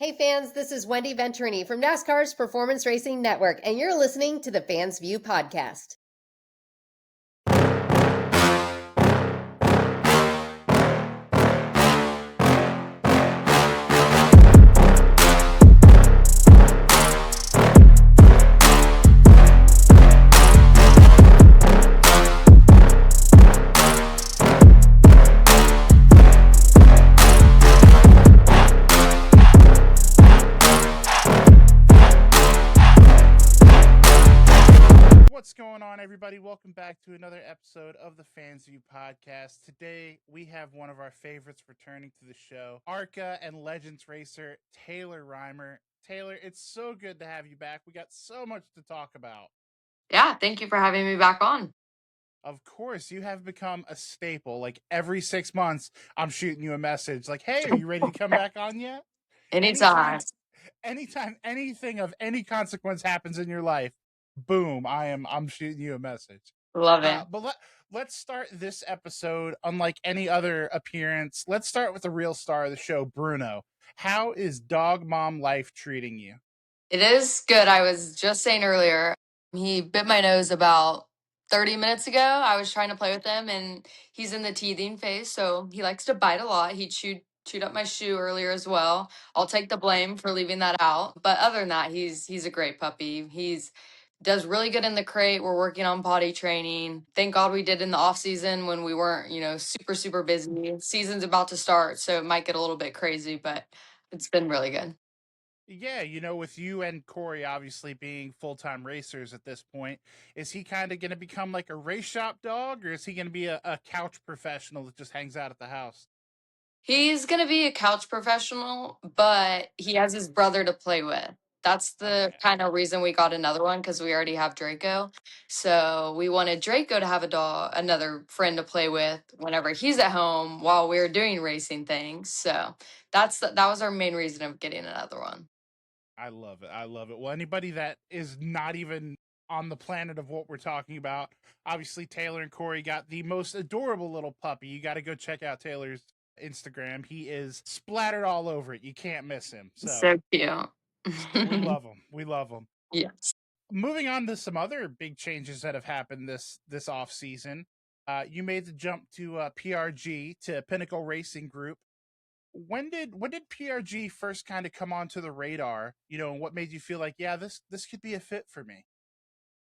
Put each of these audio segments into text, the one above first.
Hey fans, this is Wendy Venturini from NASCAR's Performance Racing Network, and you're listening to the Fans View Podcast. What's going on, everybody? Welcome back to another episode of the Fans View Podcast. Today, we have one of our favorites returning to the show, ARCA and Legends racer, Taylor Reimer. Taylor, it's so good to have you back. We got so much to talk about. Yeah, thank you for having me back on. Of course, you have become a staple. Like every 6 months, I'm shooting you a message like, hey, are you ready to come back on yet? Anytime. Anytime anything of any consequence happens in your life, boom, I'm shooting you a message. Love it. But let's start this episode unlike any other appearance. Let's start with the real star of the show, Bruno. How is dog mom life treating you? It is good. I was just saying earlier, he bit my nose about 30 minutes ago. I was trying to play with him and he's in the teething phase, so he likes to bite a lot. He chewed up my shoe earlier as well. I'll take the blame for leaving that out. But other than that, he's a great puppy. He's does really good in the crate. We're working on potty training. Thank God we did in the off season when we weren't, super busy. Season's about to start, so it might get a little bit crazy, but it's been really good. Yeah, with you and Corey obviously being full-time racers at this point, is he kind of going to become like a race shop dog, or is he going to be a couch professional that just hangs out at the house? He's going to be a couch professional, but he has his brother to play with. That's the Okay. kind of reason we got another one because we already have Draco. So we wanted Draco to have another friend to play with whenever he's at home while we're doing racing things. So that was our main reason of getting another one. I love it. I love it. Well, anybody that is not even on the planet of what we're talking about, obviously Taylor and Corey got the most adorable little puppy. You got to go check out Taylor's Instagram. He is splattered all over it. You can't miss him. So cute. We love him. We love him. Yes. Moving on to some other big changes that have happened this off season. You made the jump to PRG, to Pinnacle Racing Group. When did PRG first kind of come onto the radar? And what made you feel like, yeah, this could be a fit for me?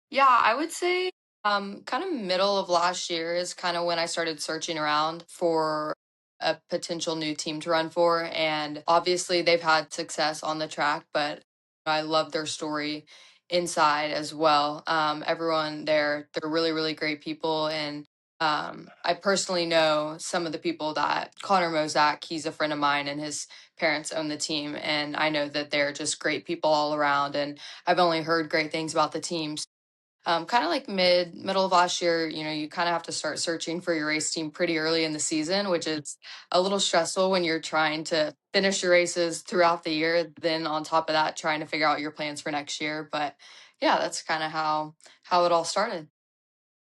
Yeah, I would say kind of middle of last year is kind of when I started searching around for a potential new team to run for. And obviously they've had success on the track, but I love their story inside as well. Everyone there, they're really, really great people. And I personally know some of the people that Connor Mozak, he's a friend of mine and his parents own the team. And I know that they're just great people all around. And I've only heard great things about the team. Kind of like middle of last year, you kind of have to start searching for your race team pretty early in the season, which is a little stressful when you're trying to finish your races throughout the year. Then on top of that, trying to figure out your plans for next year. But yeah, that's kind of how it all started.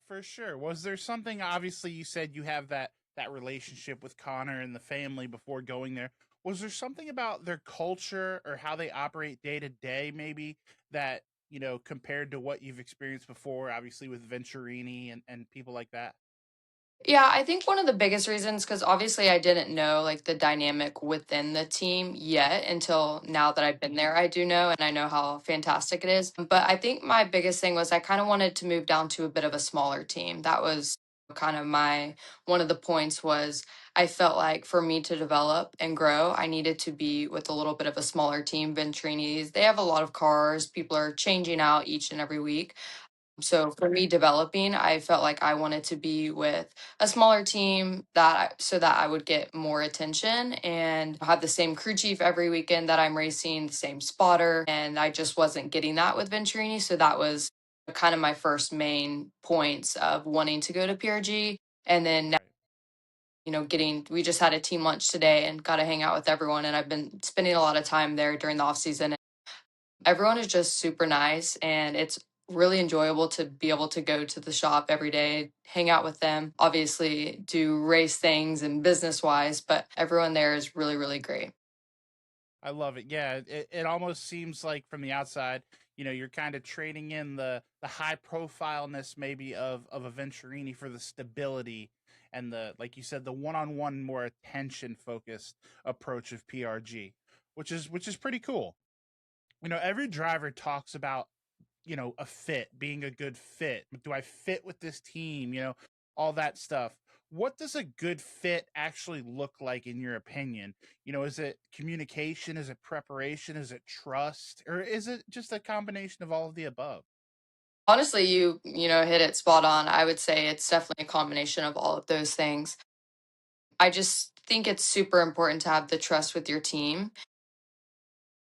For sure. Was there something? Obviously, you said you have that relationship with Connor and the family before going there. Was there something about their culture or how they operate day to day, maybe that compared to what you've experienced before? Obviously, with Venturini and people like that. Yeah, I think one of the biggest reasons, because obviously I didn't know like the dynamic within the team yet until now that I've been there, I do know and I know how fantastic it is. But I think my biggest thing was I kind of wanted to move down to a bit of a smaller team. That was kind of one of the points was I felt like for me to develop and grow, I needed to be with a little bit of a smaller team. Ventrini's, they have a lot of cars, people are changing out each and every week. So for me developing, I felt like I wanted to be with a smaller team so that I would get more attention and have the same crew chief every weekend that I'm racing, the same spotter. And I just wasn't getting that with Venturini. So that was kind of my first main points of wanting to go to PRG. And then now, we just had a team lunch today and got to hang out with everyone. And I've been spending a lot of time there during the off season. Everyone is just super nice and it's really enjoyable to be able to go to the shop every day, hang out with them, obviously do race things and business wise, but everyone there is really, really great. I love it. Yeah, it almost seems like from the outside, you're kind of trading in the high profileness maybe of a Venturini for the stability and the, like you said, the one-on-one more attention focused approach of PRG, which is pretty cool. Every driver talks about, a fit, being a good fit. Do I fit with this team? All that stuff. What does a good fit actually look like in your opinion? Is it communication? Is it preparation? Is it trust? Or is it just a combination of all of the above? Honestly, you hit it spot on. I would say it's definitely a combination of all of those things. I just think it's super important to have the trust with your team.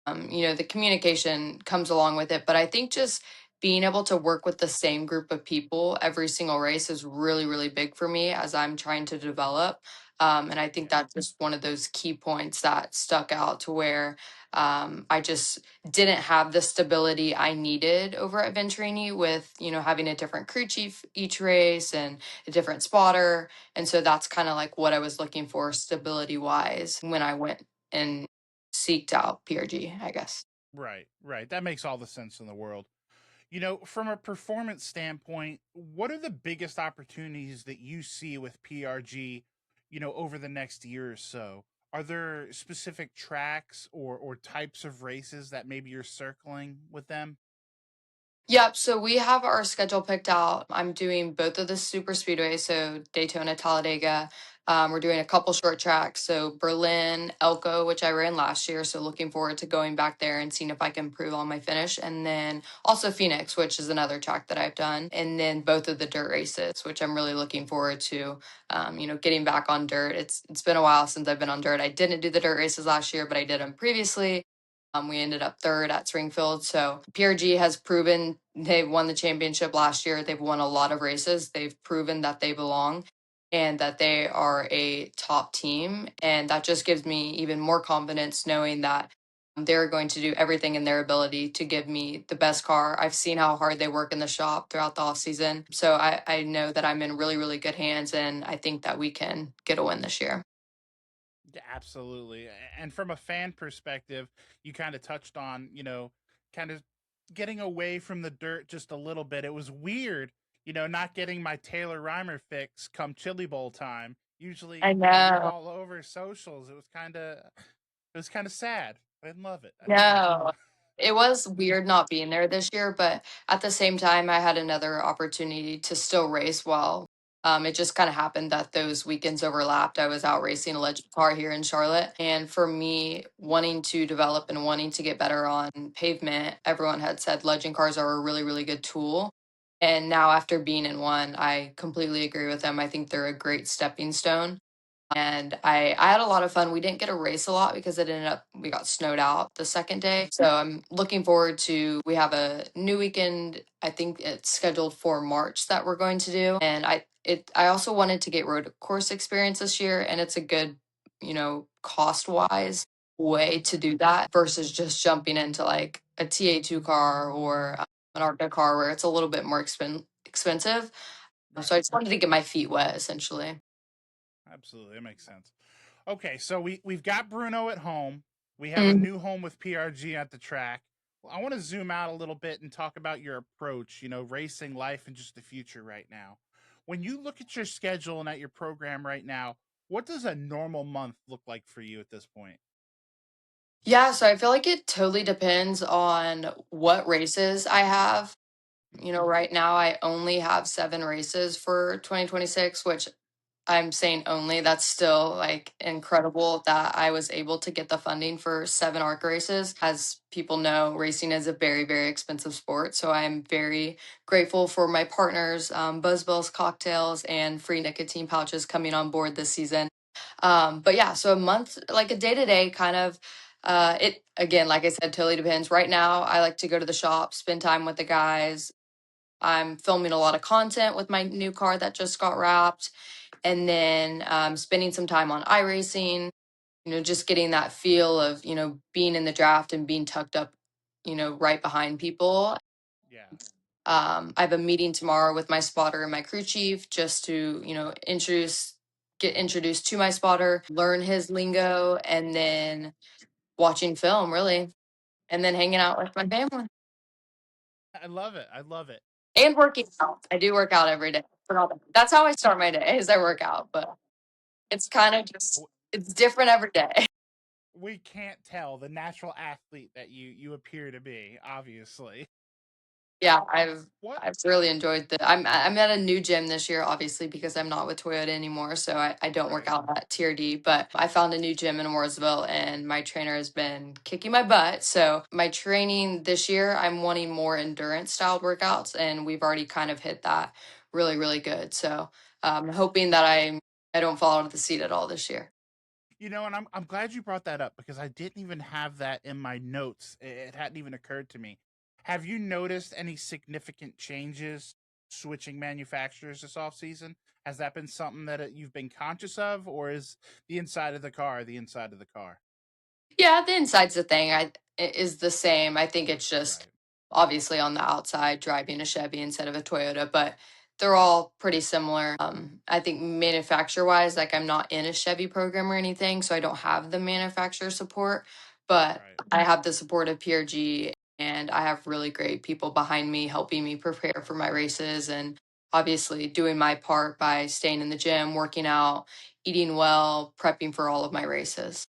The communication comes along with it, but I think just being able to work with the same group of people every single race is really, really big for me as I'm trying to develop. And I think Yeah. that's just one of those key points that stuck out to where I just didn't have the stability I needed over at Venturini with, having a different crew chief each race and a different spotter. And so that's kind of like what I was looking for stability wise when I went and seeked out PRG, I guess. Right, right. That makes all the sense in the world. From a performance standpoint, what are the biggest opportunities that you see with PRG, over the next year or so? Are there specific tracks or types of races that maybe you're circling with them? Yep. So we have our schedule picked out. I'm doing both of the super speedways, so Daytona, Talladega. We're doing a couple short tracks, so Berlin, Elko, which I ran last year. So looking forward to going back there and seeing if I can improve on my finish, and then also Phoenix, which is another track that I've done, and then both of the dirt races, which I'm really looking forward to. Getting back on dirt. It's been a while since I've been on dirt. I didn't do the dirt races last year, but I did them previously. We ended up third at Springfield. So PRG has proven they won the championship last year. They've won a lot of races. They've proven that they belong and that they are a top team. And that just gives me even more confidence knowing that they're going to do everything in their ability to give me the best car. I've seen how hard they work in the shop throughout the off season. So I know that I'm in really, really good hands. And I think that we can get a win this year. Yeah, absolutely. And from a fan perspective, you kind of touched on, kind of getting away from the dirt just a little bit. It was weird, not getting my Taylor Reimer fix come Chili Bowl time. I Usually, you're know. all over socials. It was kind of sad. I didn't love it. I didn't love it. No, it was weird not being there this year, but at the same time, I had another opportunity to still race well. It just kind of happened that those weekends overlapped. I was out racing a legend car here in Charlotte. And for me, wanting to develop and wanting to get better on pavement, everyone had said legend cars are a really, really good tool. And now, after being in one, I completely agree with them. I think they're a great stepping stone and I had a lot of fun. We didn't get to race a lot because it ended up we got snowed out the second day. So I'm looking forward to we have a new weekend. I think it's scheduled for March that we're going to do. And I also wanted to get road course experience this year and it's a good, cost wise way to do that versus just jumping into like a TA2 car or an ARCA car where it's a little bit more expensive. So I Right. just wanted to get my feet wet essentially. Absolutely. That makes sense. Okay, so we've got Bruno at home. We have a new home with PRG at the track. Well, I want to zoom out a little bit and talk about your approach, racing life and just the future right now. When you look at your schedule and at your program right now, what does a normal month look like for you at this point? Yeah, so I feel like it totally depends on what races I have. Right now I only have 7 races for 2026, which I'm saying only. That's still like incredible that I was able to get the funding for 7 ARC races. As people know, racing is a very, very expensive sport. So I'm very grateful for my partners, Buzz Bell's Cocktails and Free Nicotine Pouches coming on board this season. But yeah, so a month, like a day to day kind of, it again, like I said, totally depends. Right now, I like to go to the shop, spend time with the guys. I'm filming a lot of content with my new car that just got wrapped, and then spending some time on iRacing. Just getting that feel of being in the draft and being tucked up, right behind people. Yeah. I have a meeting tomorrow with my spotter and my crew chief just to, get introduced to my spotter, learn his lingo, and then watching film really, and then hanging out with my family I love it. I love it. and working out. I do work out every day. That's how I start my day is I work out, but it's kind of just W- it's different every day. We can't tell the natural athlete that you appear to be, obviously. Yeah, What? I've really enjoyed I'm at a new gym this year, obviously, because I'm not with Toyota anymore. So I don't work Right. out at TRD, but I found a new gym in Mooresville and my trainer has been kicking my butt. So my training this year, I'm wanting more endurance style workouts, and we've already kind of hit that really, really good. So I'm hoping that I don't fall out of the seat at all this year. And I'm glad you brought that up because I didn't even have that in my notes. It hadn't even occurred to me. Have you noticed any significant changes switching manufacturers this off season? Has that been something that you've been conscious of, or is the inside of the car the inside of the car? Yeah, the inside's the thing. Is the same. I think it's just Right. obviously on the outside driving a Chevy instead of a Toyota, but they're all pretty similar. I think manufacturer wise, like I'm not in a Chevy program or anything, so I don't have the manufacturer support, but Right. I have the support of PRG and I have really great people behind me helping me prepare for my races and obviously doing my part by staying in the gym, working out, eating well, prepping for all of my races.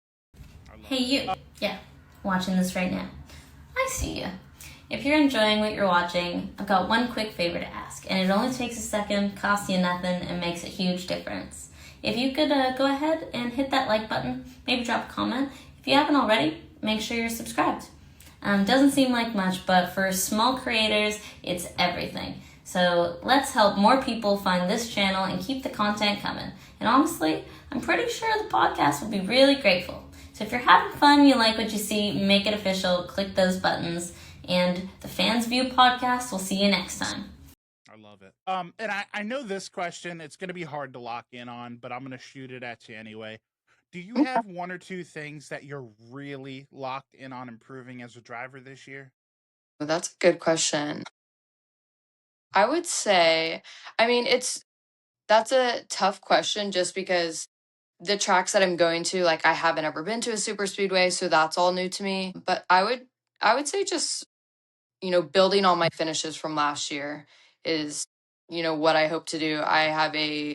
I Hey, love it. you. Yeah, watching this right now. I see you. If you're enjoying what you're watching, I've got one quick favor to ask, and it only takes a second, costs you nothing, and makes a huge difference. If you could go ahead and hit that like button, maybe drop a comment. If you haven't already, make sure you're subscribed. Doesn't seem like much, but for small creators, it's everything. So let's help more people find this channel and keep the content coming. And honestly, I'm pretty sure the podcast will be really grateful. So if you're having fun, you like what you see, make it official, click those buttons, and the Fans View podcast, we'll see you next time. I love it. And I know this question, it's going to be hard to lock in on, but I'm going to shoot it at you anyway. Do you have one or two things that you're really locked in on improving as a driver this year? Well, that's a good question. I would say, I mean, that's a tough question just because the tracks that I'm going to, like I haven't ever been to a super speedway, so that's all new to me. But I would say just, building on my finishes from last year is, what I hope to do. I have a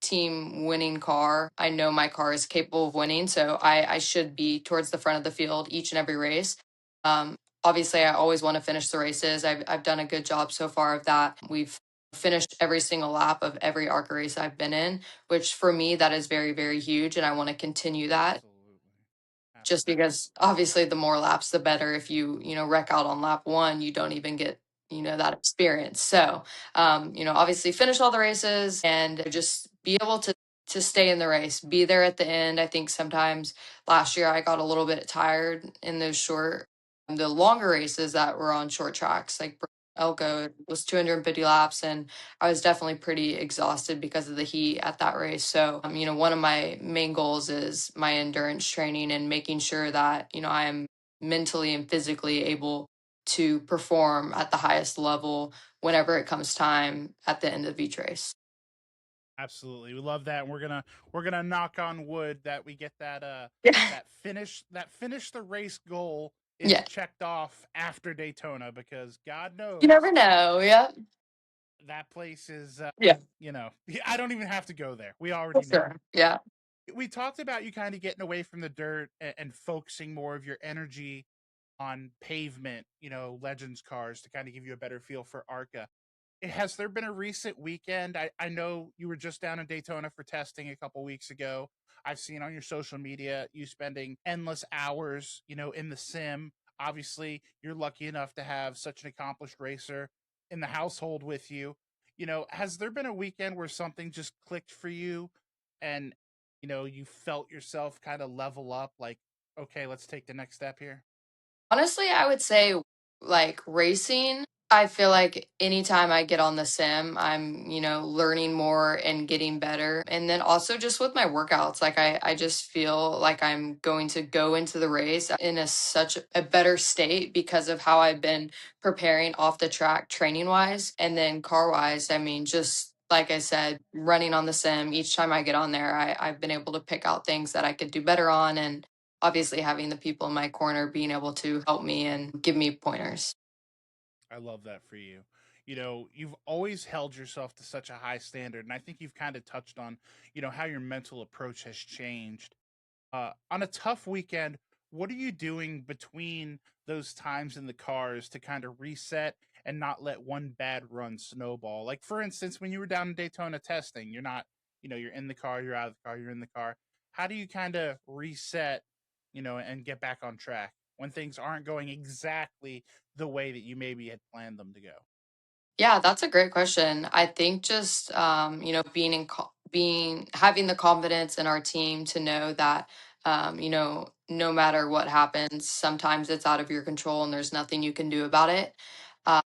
team winning car. I know my car is capable of winning, so I should be towards the front of the field each and every race. Obviously, I always want to finish the races. I've done a good job so far of that. We've finished every single lap of every ARCA race I've been in, which for me that is very, very huge, and I want to continue that Absolutely. just Absolutely. because obviously the more laps the better. If you wreck out on lap one, you don't even get that experience. So obviously finish all the races and just be able to stay in the race, be there at the end. I think sometimes last year I got a little bit tired in those the longer races that were on short tracks like Elko. It was 250 laps, and I was definitely pretty exhausted because of the heat at that race. So, one of my main goals is my endurance training and making sure that, I am mentally and physically able to perform at the highest level whenever it comes time at the end of each race. Absolutely. We love that. And we're gonna knock on wood that we get that Yeah. that finish the race goal is Yeah. checked off after Daytona because God You knows never know. Yeah. that place is Yeah. I don't even have to go there. We For already know. sure. Yeah. We talked about you kind of getting away from the dirt and focusing more of your energy on pavement, Legends cars to kind of give you a better feel for ARCA. Has there been a recent weekend? I know you were just down in Daytona for testing a couple weeks ago. I've seen on your social media you spending endless hours, in the sim. Obviously, you're lucky enough to have such an accomplished racer in the household with you. Has there been a weekend where something just clicked for you and, you felt yourself kind of level up like, okay, let's take the next step here? Honestly, I would say like racing. I feel like anytime I get on the sim, I'm, learning more and getting better. And then also just with my workouts, like I just feel like I'm going to go into the race in such a better state because of how I've been preparing off the track training wise. And then car wise, I mean, just like I said, running on the sim, each time I get on there, I've been able to pick out things that I could do better on. And obviously having the people in my corner being able to help me and give me pointers. I love that for you. You know, you've always held yourself to such a high standard, and I think you've kind of touched on, how your mental approach has changed. On a tough weekend, what are you doing between those times in the cars to kind of reset and not let one bad run snowball? Like, for instance, when you were down in Daytona testing, you're not, you're in the car, you're out of the car, you're in the car. How do you kind of reset, and get back on track when things aren't going exactly the way that you maybe had planned them to go? Yeah, that's a great question. I think just being having the confidence in our team to know that no matter what happens, sometimes it's out of your control and there's nothing you can do about it. Uh,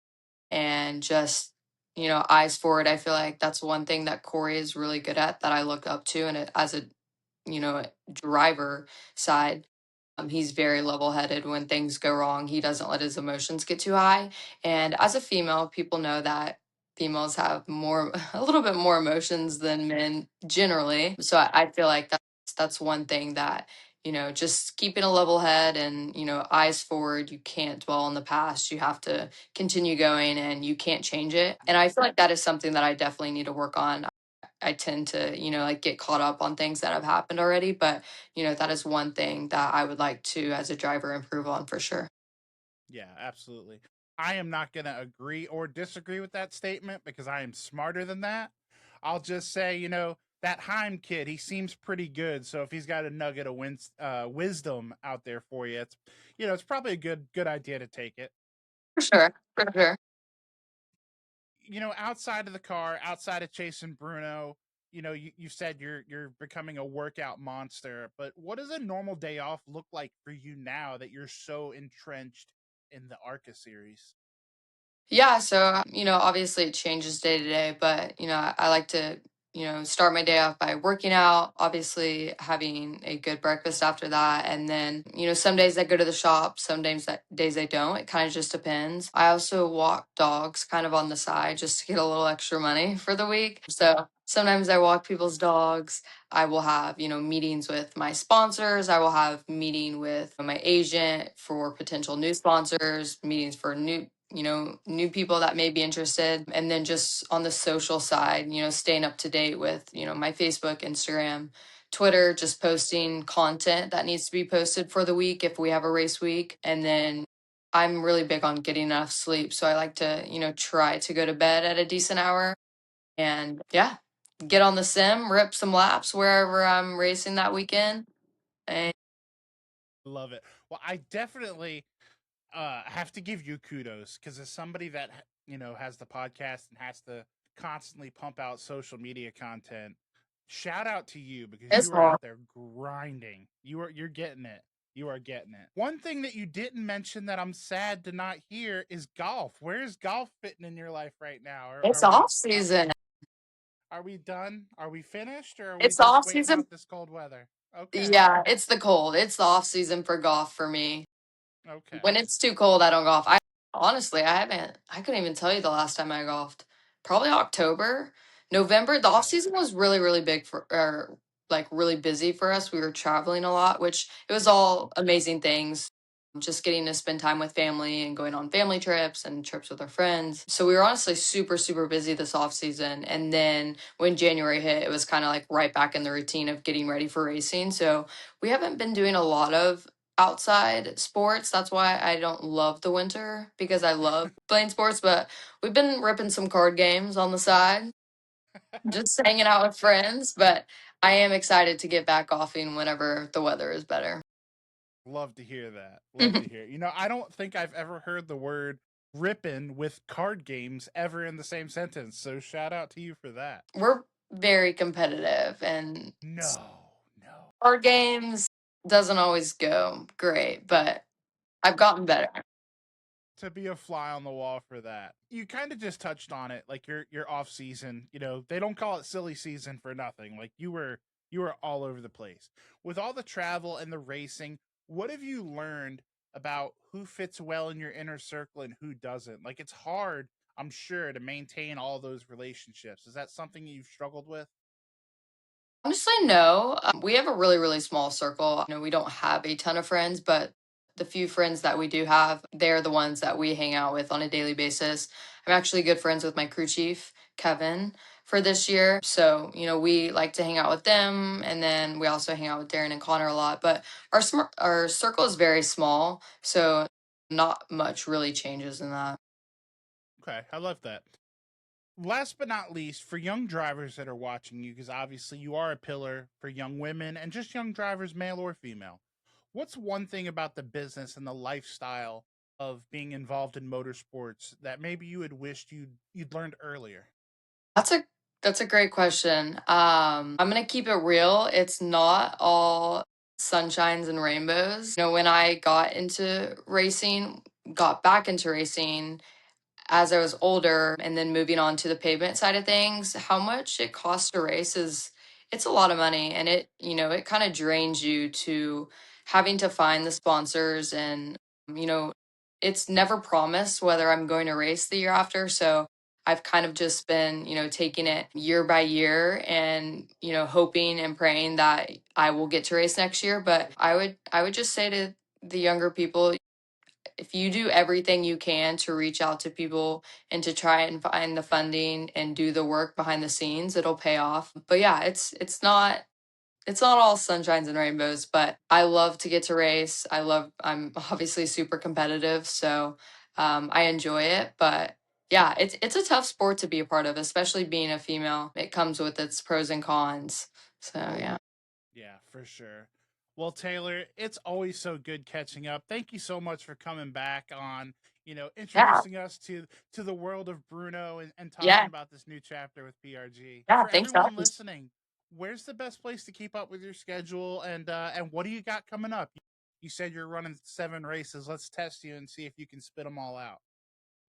and just eyes forward. I feel like that's one thing that Corey is really good at that I look up to, and as a driver side. He's very level headed when things go wrong. He doesn't let his emotions get too high. And as a female, people know that females have more, a little bit more emotions than men generally. So I feel like that's one thing that, just keeping a level head and, eyes forward. You can't dwell on the past. You have to continue going and you can't change it. And I feel like that is something that I definitely need to work on. I tend to, like get caught up on things that have happened already. But, that is one thing that I would like to, as a driver, improve on for sure. Yeah, absolutely. I am not going to agree or disagree with that statement because I am smarter than that. I'll just say, that Heim kid, he seems pretty good. So if he's got a nugget of wisdom out there for you, it's probably a good idea to take it. For sure. For sure. Outside of the car, outside of chasing Bruno, you said you're becoming a workout monster, but what does a normal day off look like for you now that you're so entrenched in the ARCA series? Yeah, so obviously it changes day to day, but I like to start my day off by working out, obviously having a good breakfast after that, and then some days I go to the shop, some days I don't. It kind of just depends. I also walk dogs kind of on the side just to get a little extra money for the week. So sometimes I walk people's dogs. I will have meetings with my sponsors. I will have meeting with my agent for potential new sponsors, meetings for new people that may be interested. And then just on the social side, staying up to date with, my Facebook, Instagram, Twitter, just posting content that needs to be posted for the week if we have a race week. And then I'm really big on getting enough sleep. So I like to, try to go to bed at a decent hour and yeah, get on the sim, rip some laps wherever I'm racing that weekend. And Love it. Well, I definitely have to give you kudos because as somebody that has the podcast and has to constantly pump out social media content, shout out to you because it's you are hard. out there grinding. You're getting it. You are getting it. One thing that you didn't mention that I'm sad to not hear is golf. Where is golf fitting in your life right now? It's off season. Are we done? Are we finished, or are we It's just off waiting season. out this cold weather? Okay. Yeah, it's the cold. It's the off season for golf for me. Okay. When it's too cold, I don't golf. I honestly, I couldn't even tell you the last time I golfed. Probably October, November. The off Okay. season was really, really big or like really busy for us. We were traveling a lot, which it was all amazing things. Just getting to spend time with family and going on family trips and trips with our friends. So we were honestly super, super busy this off season. And then when January hit, it was kind of like right back in the routine of getting ready for racing. So we haven't been doing a lot of outside sports. That's why I don't love the winter because I love playing sports, but we've been ripping some card games on the side, just hanging out with friends. But I am excited to get back golfing whenever the weather is better. Love to hear that. Love to hear. I don't think I've ever heard the word ripping with card games ever in the same sentence. So shout out to you for that. We're very competitive, and No. card games doesn't always go great, but I've gotten better. To be a fly on the wall for that. You kind of just touched on it, like your off season. They don't call it silly season for nothing. Like you were all over the place with all the travel and the racing. What have you learned about who fits well in your inner circle and who doesn't? Like it's hard, I'm sure, to maintain all those relationships. Is that something you've struggled with? Honestly, no. We have a really, really small circle. We don't have a ton of friends, but the few friends that we do have, they're the ones that we hang out with on a daily basis. I'm actually good friends with my crew chief, Kevin, for this year. So, we like to hang out with them. And then we also hang out with Darren and Connor a lot. But our circle is very small. So, not much really changes in that. Okay, I love that. Last but not least, for young drivers that are watching you, because obviously you are a pillar for young women and just young drivers, male or female, what's one thing about the business and the lifestyle of being involved in motorsports that maybe you had wished you'd learned earlier? That's a that's a great question. I'm gonna keep it real. It's not all sunshines and rainbows. When I got back into racing, as I was older and then moving on to the pavement side of things, how much it costs to race it's a lot of money, and it kind of drains you to having to find the sponsors, and you know it's never promised whether I'm going to race the year after. So I've kind of just been, taking it year by year and, hoping and praying that I will get to race next year. But I would just say to the younger people, if you do everything you can to reach out to people and to try and find the funding and do the work behind the scenes, it'll pay off. But yeah, it's not all sunshines and rainbows, but I love to get to race. I'm obviously super competitive, so I enjoy it. But yeah, it's a tough sport to be a part of, especially being a female. It comes with its pros and cons. So yeah. Yeah, for sure. Well, Taylor, it's always so good catching up. Thank you so much for coming back on, Yeah. introducing us to the world of Bruno and talking Yeah. about this new chapter with PRG. Yeah. For Thanks, everyone Alex. listening, where's the best place to keep up with your schedule and what do you got coming up? You said you're running 7 races. Let's test you and see if you can spit them all out.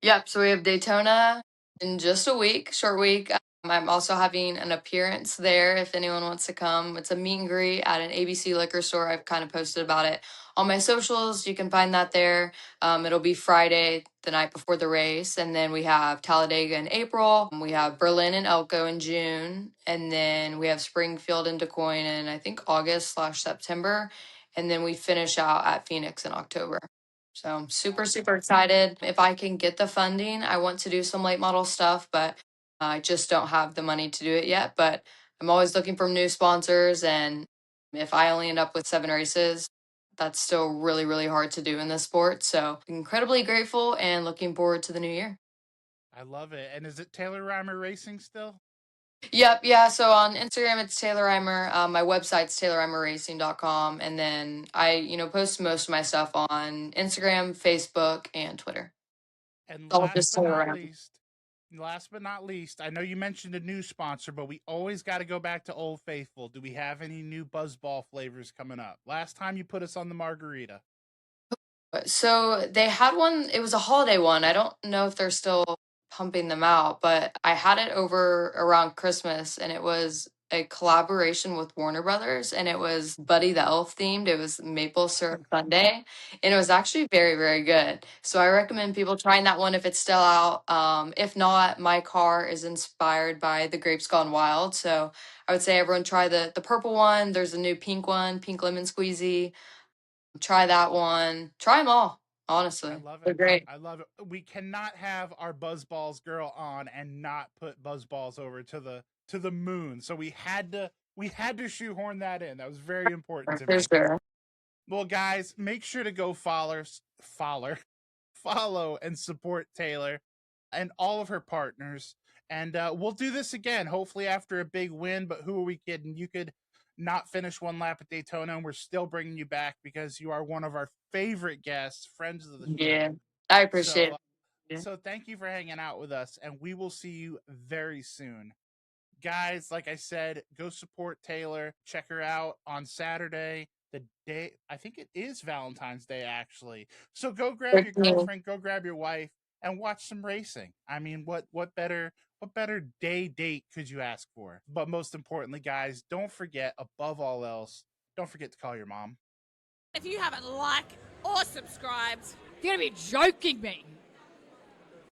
Yep. So we have Daytona in just a week, short week. I'm also having an appearance there if anyone wants to come. It's a meet and greet at an ABC liquor store. I've kind of posted about it on my socials. You can find that there. It'll be Friday, the night before the race. And then we have Talladega in April. We have Berlin and Elko in June. And then we have Springfield and DeCoin in, I think, August/September. And then we finish out at Phoenix in October. So I'm super, Awesome. super excited. If I can get the funding, I want to do some late model stuff, but I just don't have the money to do it yet. But I'm always looking for new sponsors. And if I only end up with 7 races, that's still really, really hard to do in this sport. So incredibly grateful and looking forward to the new year. I love it. And is it Taylor Reimer Racing still? Yep. Yeah. So on Instagram, it's Taylor Reimer. My website's taylorreimerracing.com. And then I, post most of my stuff on Instagram, Facebook, and Twitter. And All just Taylor Reimer. last but not least, I know you mentioned a new sponsor, but we always got to go back to Old Faithful. Do we have any new Buzzball flavors coming up? Last time you put us on the margarita. So they had one, it was a holiday one. I don't know if they're still pumping them out, but I had it over around Christmas, and it was a collaboration with Warner Brothers, and it was Buddy the Elf themed. It was maple syrup sundae, and it was actually very, very good. So I recommend people trying that one if it's still out. If not, my car is inspired by the Grapes Gone Wild. So I would say everyone try the purple one. There's a new pink one, pink lemon squeezy. Try that one. Try them all, I honestly. love They're it. great. I love it. We cannot have our Buzzballs girl on and not put Buzzballs over to the moon. So we had to shoehorn that in. That was very important to For me. sure. Well, guys, make sure to go follow and support Taylor and all of her partners. And we'll do this again, hopefully after a big win. But who are we kidding? You could not finish one lap at Daytona, and we're still bringing you back because you are one of our favorite guests, friends of the Yeah. show. I appreciate So, it. so thank you for hanging out with us, and we will see you very soon. Guys, like I said, go support Taylor. Check her out on Saturday, the day, I think it is Valentine's Day, actually. So go grab your 13. girlfriend, go grab your wife, and watch some racing. I mean, what better day date could you ask for? But most importantly, guys, don't forget, above all else, don't forget to call your mom. If you haven't liked or subscribed, you're going to be joking me.